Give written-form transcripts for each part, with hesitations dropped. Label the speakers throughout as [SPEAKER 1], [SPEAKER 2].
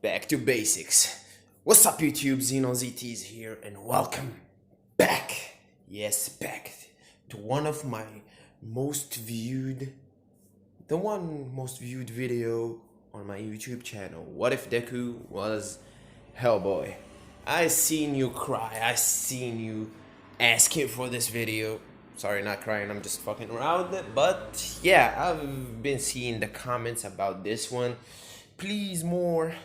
[SPEAKER 1] Back to basics. What's up, YouTube? ZT's here, and welcome back. Yes, back to one of my most viewed, the one most viewed video on my YouTube channel. What if Deku was Hellboy? I seen you cry. I seen you asking for this video. Sorry, not crying. I'm just fucking around. But yeah, I've been seeing the comments about this one. Please more.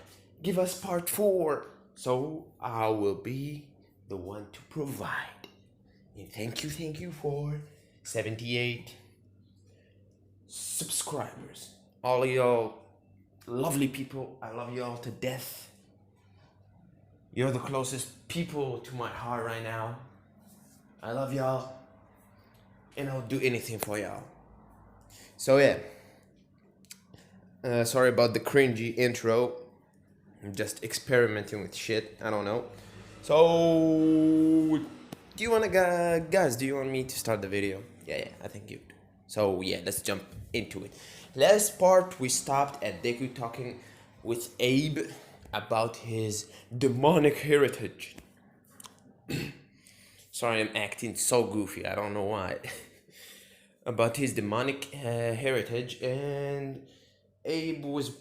[SPEAKER 1] Give us part 4. So I will be the one to provide. And thank you for 78 subscribers. All of y'all lovely people. I love y'all to death. You're the closest people to my heart right now. I love y'all. And I'll do anything for y'all. So yeah. Sorry about the cringy intro. I'm just experimenting with shit. I don't know. So, do you want to, guys, do you want me to start the video? Yeah, I think you do. So, yeah, let's jump into it. Last part, we stopped at Deku talking with Abe about his demonic heritage. Sorry, I'm acting so goofy. I don't know why. About his demonic heritage, and Abe was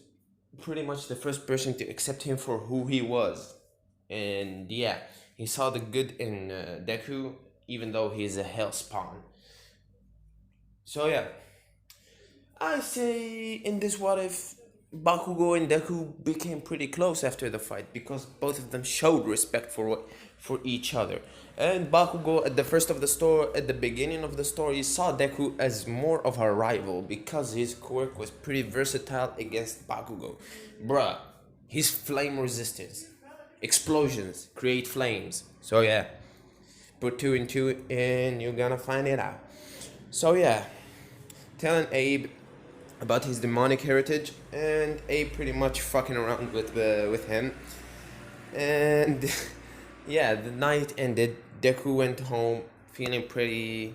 [SPEAKER 1] pretty much the first person to accept him for who he was. And yeah, he saw the good in Deku, even though he's a hell spawn. So yeah, I say in this what if Bakugo and Deku became pretty close after the fight, because both of them showed respect for each other. And Bakugo at the beginning of the story saw Deku as more of a rival because his quirk was pretty versatile against Bakugo. Bruh, his flame resistance. Explosions create flames. So yeah, put 2 and 2 and you're gonna find it out. So yeah, telling Abe about his demonic heritage, and Abe pretty much fucking around with him. And yeah, the night ended. Deku went home feeling pretty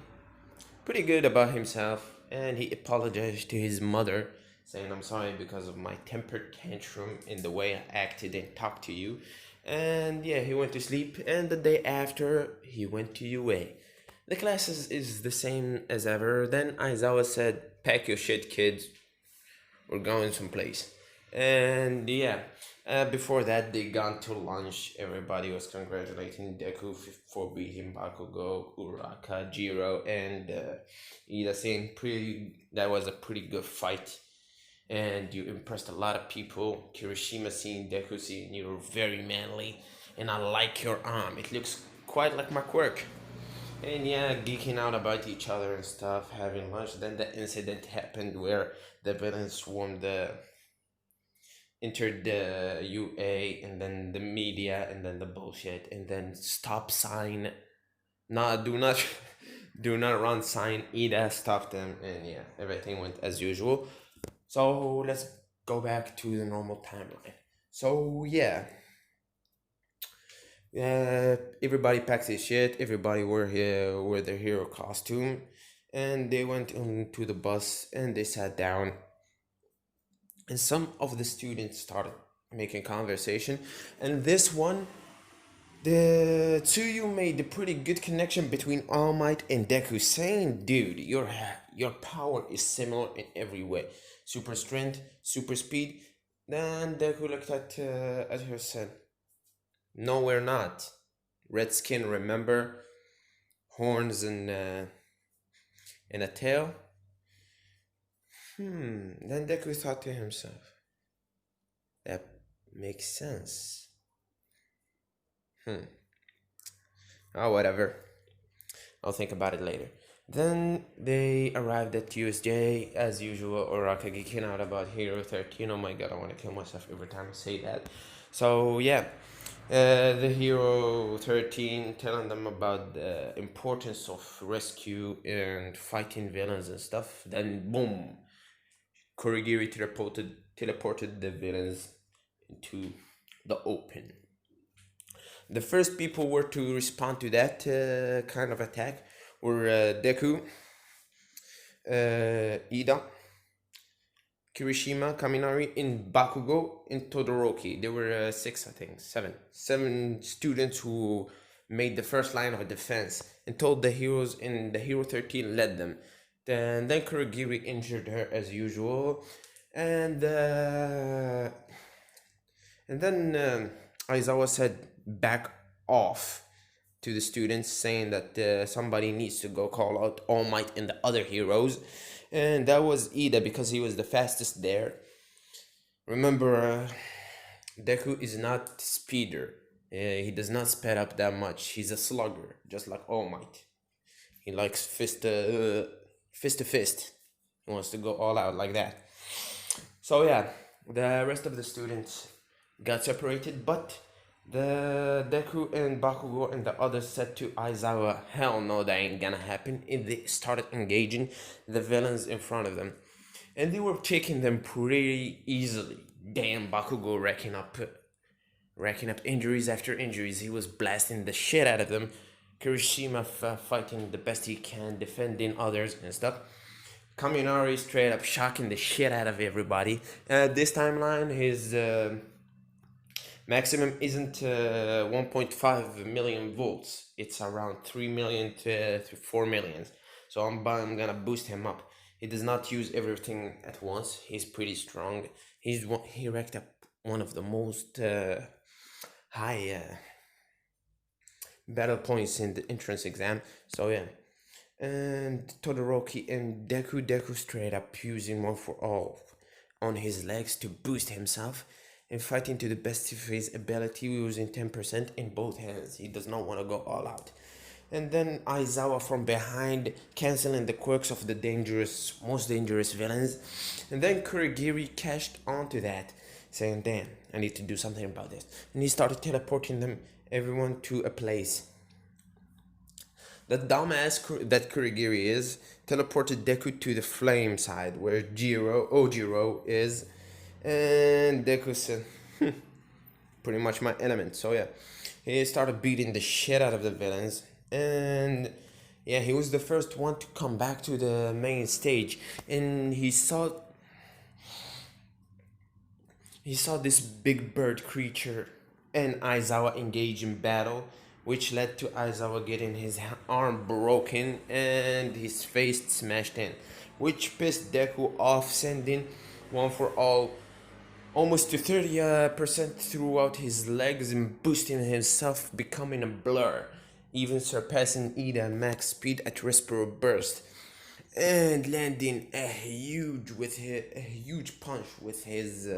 [SPEAKER 1] good about himself, and he apologized to his mother, saying, "I'm sorry because of my temper tantrum in the way I acted and talked to you." And yeah, he went to sleep, and the day after, he went to UA. The classes is the same as ever. Then Aizawa said, "Pack your shit, kids. We're going someplace." And yeah, before that, they gone to lunch. Everybody was congratulating Deku for beating Bakugo, Uraka, Jiro, and Ida, saying that was a pretty good fight. And you impressed a lot of people. Kirishima seeing Deku saying you're very manly, and I like your arm. It looks quite like my quirk. And yeah, geeking out about each other and stuff, having lunch. Then the incident happened where the villains entered the UA, and then the media, and then the bullshit, and then stop sign. Nah, do not, do not run sign. Ida stopped them, and yeah, everything went as usual. So let's go back to the normal timeline. So yeah. Everybody packed his shit. Everybody wore their hero costume, and they went into the bus and they sat down. And some of the students started making conversation, and this one, the Tsuyu made a pretty good connection between All Might and Deku, saying, "Dude, your power is similar in every way. Super strength, super speed." Then Deku looked at her, said, "No, we're not. Red skin, remember? Horns and a tail." Then Deku thought to himself, that makes sense. Oh, whatever. I'll think about it later. Then they arrived at USJ, as usual. Uraka geeking out about Hero 13. Oh my god, I want to kill myself every time I say that. So yeah, the Hero 13 telling them about the importance of rescue and fighting villains and stuff. Then boom, Kurigiri teleported the villains into the open. The first people were to respond to that kind of attack were Deku, Ida, Kirishima, Kaminari, and Bakugo, and Todoroki. There were six, I think, seven students who made the first line of defense and told the heroes, and the hero 13 led them. Then Kurogiri injured her as usual, and then Aizawa said back off to the students, saying that somebody needs to go call out All Might and the other heroes, and that was Ida because he was the fastest there. Remember, Deku is not speeder. He does not speed up that much. He's a slugger, just like All Might. He likes fist to fist. He wants to go all out like that. So yeah, the rest of the students got separated, but the Deku and Bakugo and the others said to Aizawa, hell no, that ain't gonna happen. And they started engaging the villains in front of them. And they were taking them pretty easily. Damn, Bakugo racking up injuries after injuries. He was blasting the shit out of them. Kirishima fighting the best he can, defending others and stuff. Kaminari straight up shocking the shit out of everybody. This timeline, his maximum isn't 1.5 million volts. It's around 3 million to 4 million. So I'm gonna boost him up. He does not use everything at once. He's pretty strong. He racked up one of the most high battle points in the entrance exam. So yeah. And Todoroki and Deku straight up using one for all on his legs to boost himself and fighting to the best of his ability, using 10% in both hands. He does not want to go all out. And then Aizawa from behind, canceling the quirks of the most dangerous villains. And then Kurogiri cashed onto that, saying, damn, I need to do something about this. And he started teleporting everyone to a place. The dumbass that Kurogiri is teleported Deku to the flame side where Ojiro is, and Deku said, pretty much my element. So yeah, he started beating the shit out of the villains, and yeah, he was the first one to come back to the main stage, and he saw this big bird creature and Aizawa engage in battle, which led to Aizawa getting his arm broken and his face smashed in, which pissed Deku off, sending one for all almost to 30% throughout his legs and boosting himself, becoming a blur, even surpassing Ida max speed at Respiro Burst, and landing a huge punch with his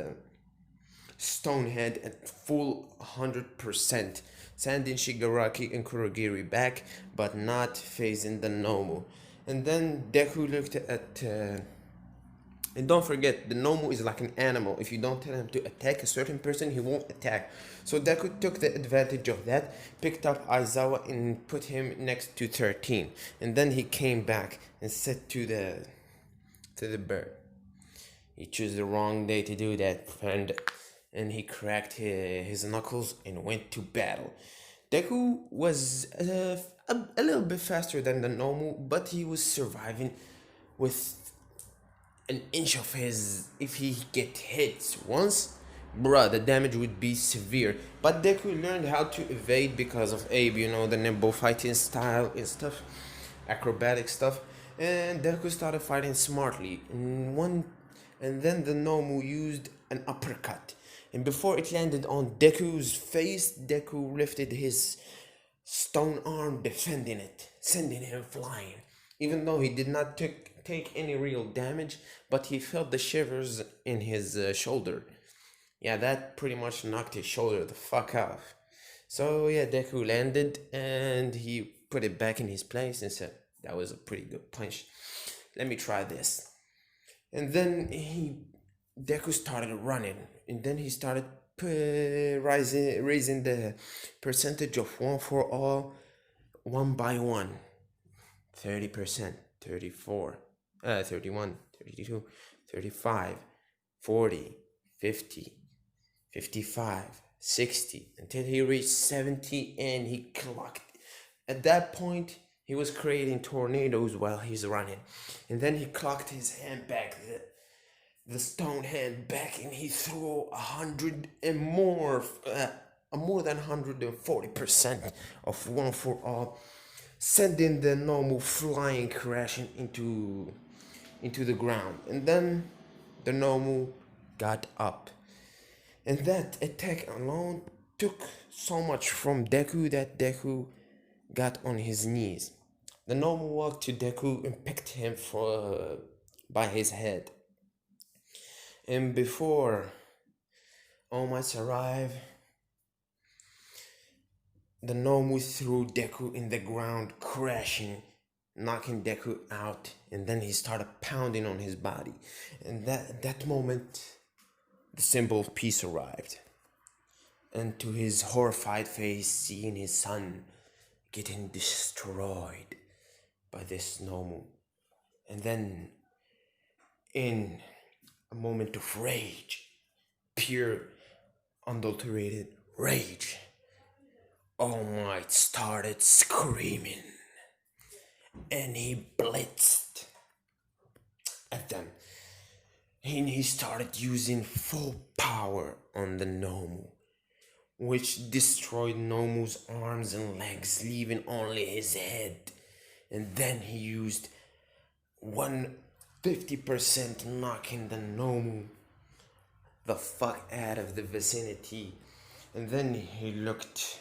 [SPEAKER 1] stone head at full 100%, sending Shigaraki and Kurogiri back, but not phasing the Nomu. And then Deku looked at... and don't forget, the Nomu is like an animal. If you don't tell him to attack a certain person, he won't attack. So Deku took the advantage of that, picked up Aizawa and put him next to 13. And then he came back and said to the bird, "You chose the wrong day to do that, friend." And he cracked his knuckles and went to battle. Deku was a little bit faster than the Nomu, but he was surviving with an inch of his. If he get hit once, bruh, the damage would be severe. But Deku learned how to evade because of Abe, the nimble fighting style and stuff, acrobatic stuff. And Deku started fighting smartly. And then the Nomu used an uppercut. And before it landed on Deku's face, Deku lifted his stone arm, defending it, sending him flying. Even though he did not take any real damage, but he felt the shivers in his shoulder. Yeah, that pretty much knocked his shoulder the fuck off. So yeah, Deku landed and he put it back in his place and said, that was a pretty good punch. Let me try this. And then Deku started running, and then he started raising the percentage of one for all, one by one. 30%, 34, 31, 32, 35, 40, 50, 55, 60, until he reached 70 and he clocked. At that point, he was creating tornadoes while he's running. And then he clocked his hand back. the stone hand back, and he threw 100 and more than 140% of one for all, sending the Nomu flying, crashing into the ground. And then the Nomu got up, and that attack alone took so much from Deku that Deku got on his knees. The Nomu walked to Deku and picked him by his head. And before All Might arrived, the Nomu threw Deku in the ground, crashing, knocking Deku out, and then he started pounding on his body. And that moment, the symbol of peace arrived. And to his horrified face, seeing his son getting destroyed by this Nomu. And then, in a moment of rage, pure, unadulterated rage, All Might started screaming, and he blitzed at them. And he started using full power on the Nomu, which destroyed Nomu's arms and legs, leaving only his head. And then he used 150%, knocking the Nomu the fuck out of the vicinity. And then he looked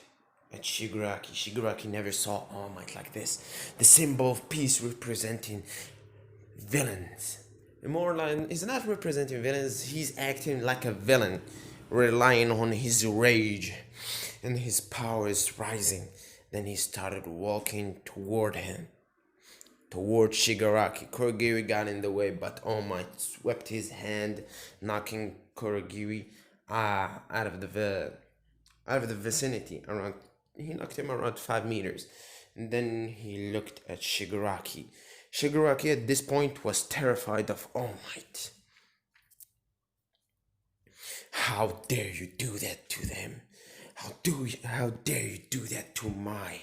[SPEAKER 1] at Shigaraki. Shigaraki never saw All Might like this. The symbol of peace representing villains. Immortal is not representing villains, he's acting like a villain, relying on his rage, and his power is rising. Then he started walking toward him, toward Shigaraki. Kurogiri got in the way, but All Might swept his hand, knocking Kurogiri out of the vicinity. He knocked him around 5 meters. And then he looked at Shigaraki. Shigaraki at this point was terrified of All Might. How dare you do that to them? How dare you do that to my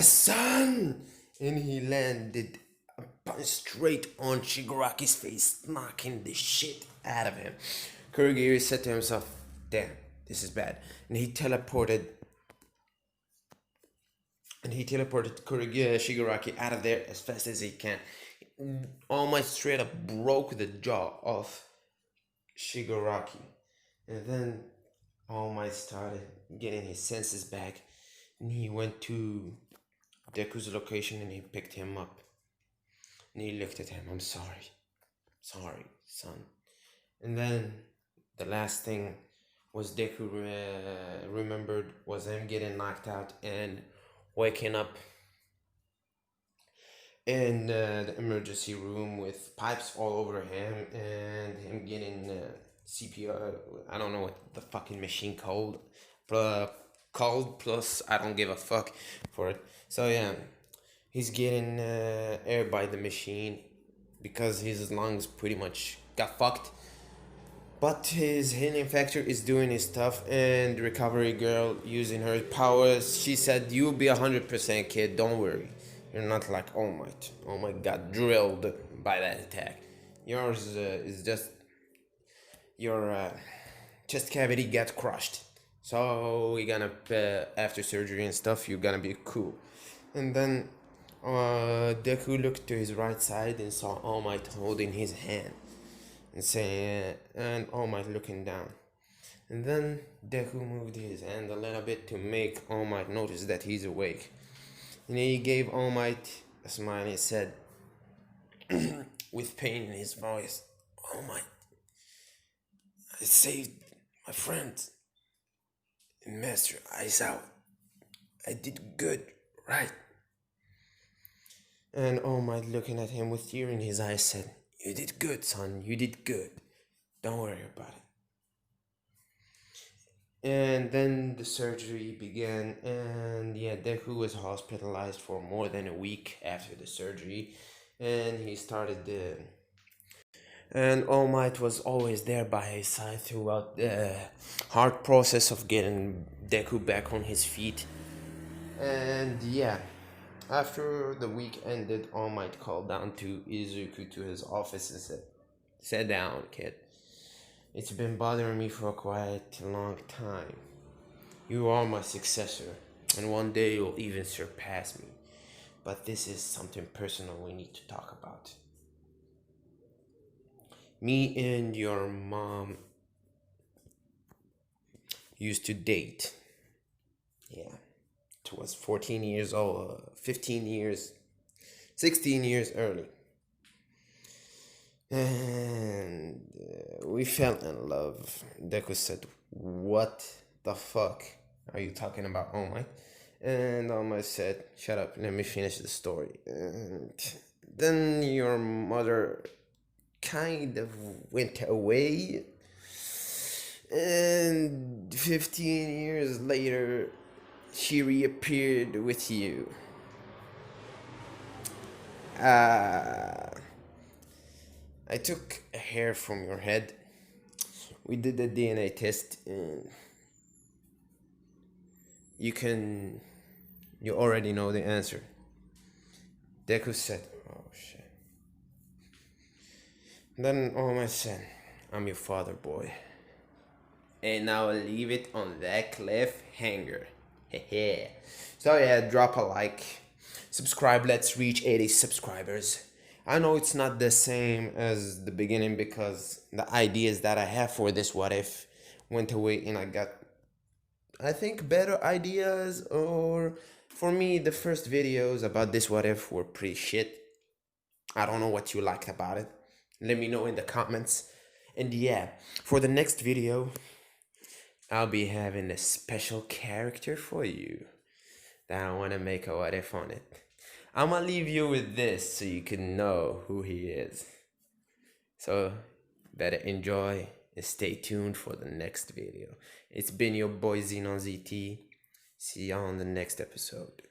[SPEAKER 1] son? And he landed a punch straight on Shigaraki's face, knocking the shit out of him. Kurogiri said to himself, damn, this is bad. And he teleported Shigaraki out of there as fast as he can. All Might straight up broke the jaw of Shigaraki. And then All Might started getting his senses back. And he went to Deku's location and he picked him up. And he looked at him. I'm sorry. Sorry, son. And then the last thing was Deku remembered was him getting knocked out and waking up in the emergency room with pipes all over him, and him getting CPR. I don't know what the fucking machine called, plus I don't give a fuck for it. So yeah, he's getting air by the machine because his lungs pretty much got fucked. But his healing factor is doing his stuff, and recovery girl using her powers, she said, you'll be 100% kid, don't worry. You're not like All Might. All Might got drilled by that attack. Yours is just your chest cavity got crushed. So we're gonna, after surgery and stuff, you're gonna be cool. And then Deku looked to his right side and saw All Might holding his hand. And saying, and All Might looking down. And then Deku moved his hand a little bit to make All Might notice that he's awake. And he gave All Might a smile and he said, with pain in his voice, All Might, I saved my friend. Master, eyes out. I did good, right? And All Might, looking at him with tear in his eyes, said, you did good, son. You did good. Don't worry about it. And then the surgery began, and yeah, Deku was hospitalized for more than a week after the surgery, and he started and All Might was always there by his side throughout the hard process of getting Deku back on his feet. And yeah, After the week ended, All Might called down to Izuku to his office and said, "Sit down, kid. It's been bothering me for quite a long time. You are my successor, and one day you'll even surpass me. But this is something personal we need to talk about. Me and your mom used to date. Yeah, it was 14 years old, 15 years, 16 years early. And we fell in love." Deku said, "What the fuck are you talking about, All Might?" And All Might said, "Shut up, let me finish the story." And then your mother kind of went away. And 15 years later, she reappeared with you. I took a hair from your head. We did the DNA test, and you already know the answer." Deku said, "Oh shit." Then Oma said, "I'm your father, boy." And now I'll leave it on that cliffhanger. Hehe. So yeah, drop a like. Subscribe, let's reach 80 subscribers. I know it's not the same as the beginning because the ideas that I have for this what if went away and I got, I think, better ideas. Or for me, the first videos about this what if were pretty shit. I don't know what you liked about it. Let me know in the comments. And yeah, for the next video, I'll be having a special character for you that I want to make a what if on it. I'm gonna leave you with this so you can know who he is. So better enjoy and stay tuned for the next video. It's been your boy Xenon ZT. See you on the next episode.